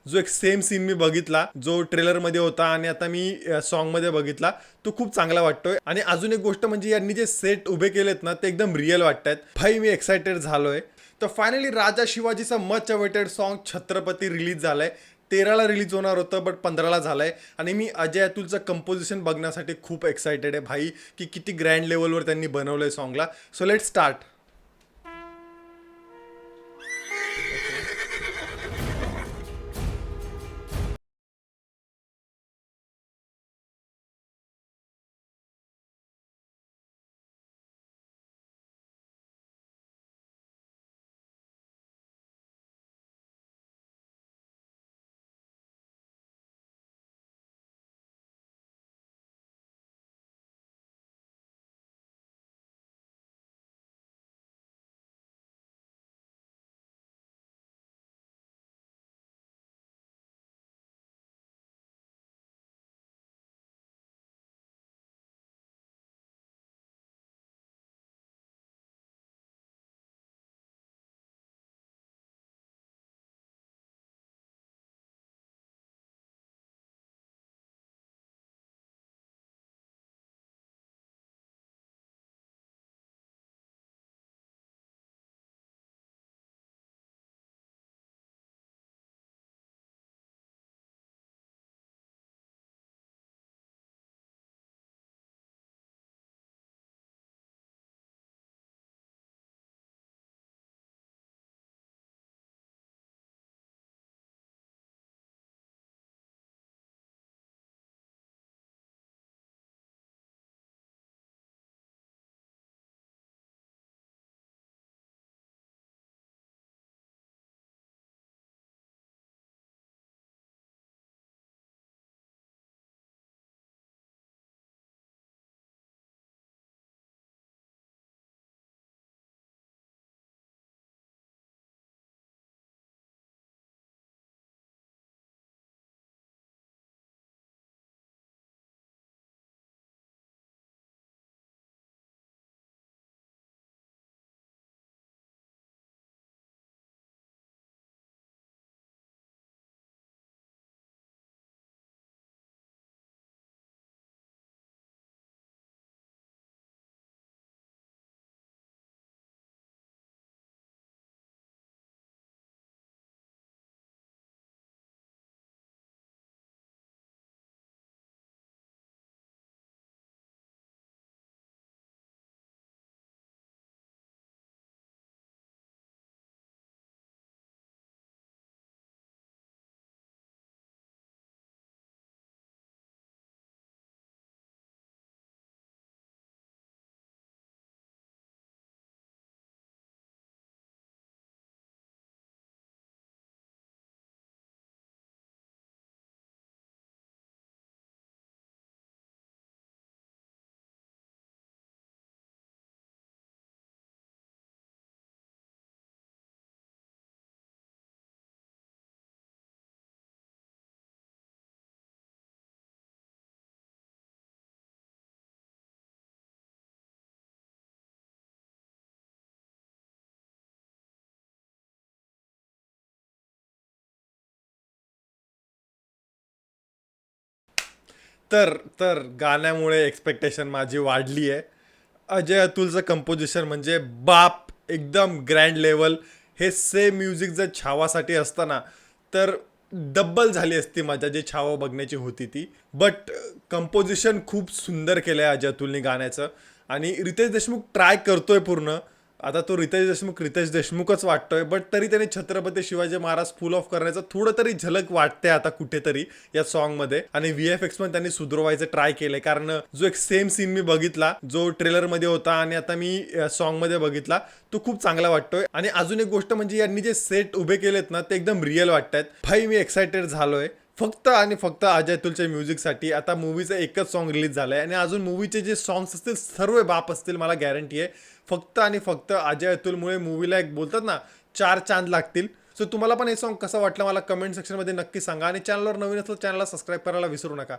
जो एक same scene मी बघितला जो ट्रेलरमध्ये होता आणि आता मी सॉन्गमध्ये बघितला, तो खूप चांगला वाटतोय. आणि अजून एक गोष्ट म्हणजे यांनी जे सेट उभे केलेत ना ते एकदम रिअल वाटतात. भाई मी एक्सायटेड झालोय. तर फायनली राजा शिवाजीचा much awaited song Chhatrapati release झालाय. 13ला रिलीज होणार होतं बट 15ला झालंय. आणि मी अजय अतुलचं कंपोजिशन बघण्यासाठी खूप एक्सायटेड आहे भाई, की किती ग्रँड लेवलवर त्यांनी बनवलंय सॉन्गला. So let start. तर तर गाण्यामुळे एक्सपेक्टेशन माझी वाढली आहे. अजय अतुलचं कंपोजिशन म्हणजे बाप, एकदम ग्रँड लेवल. हे सेम म्युझिक जर छावासाठी असतं ना तर डब्बल झाली असती मजा जी छावा बघण्याची होती ती. बट कंपोजिशन खूप सुंदर केलं आहे अजय अतुलनी गाण्याचं. आणि रितेश देशमुख ट्राय करतोय पूर्ण. आता तो रितेश देशमुखच वाटतोय बट तरी त्याने छत्रपती शिवाजी महाराज फुल ऑफ करण्याचं थोडं तरी झलक वाटते आता कुठेतरी या सॉन्गमध्ये. आणि VFX पण त्यांनी सुधारवायचं ट्राय केलंय, कारण जो एक सेम सीन मी बघितला जो ट्रेलरमध्ये होता आणि आता मी सॉन्गमध्ये बघितला, तो खूप चांगला वाटतोय. आणि अजून एक गोष्ट म्हणजे यांनी जे सेट उभे केलेत ना ते एकदम रिअल वाटतात. भाई मी एक्सायटेड झालोय फक्त आणि फक्त अजय अतुलच्या म्युझिकसाठी. आता मूवीचं एकच सॉन्ग रिलीज झालंय आणि अजून मूवीचे जे सॉंग्स असतील सर्व बाप असतील, मला गॅरंटी आहे. फक्त आणि फक्त अजय अतुलमुळे मूवीला एक बोलतात ना 4 चांद लागतील. सो तुम्हाला पण हे सॉन्ग कसं वाटलं मला कमेंट सेक्शनमध्ये नक्की सांगा. आणि चॅनलवर नवीन असलं चॅनलला सबस्क्राईब करायला विसरू नका.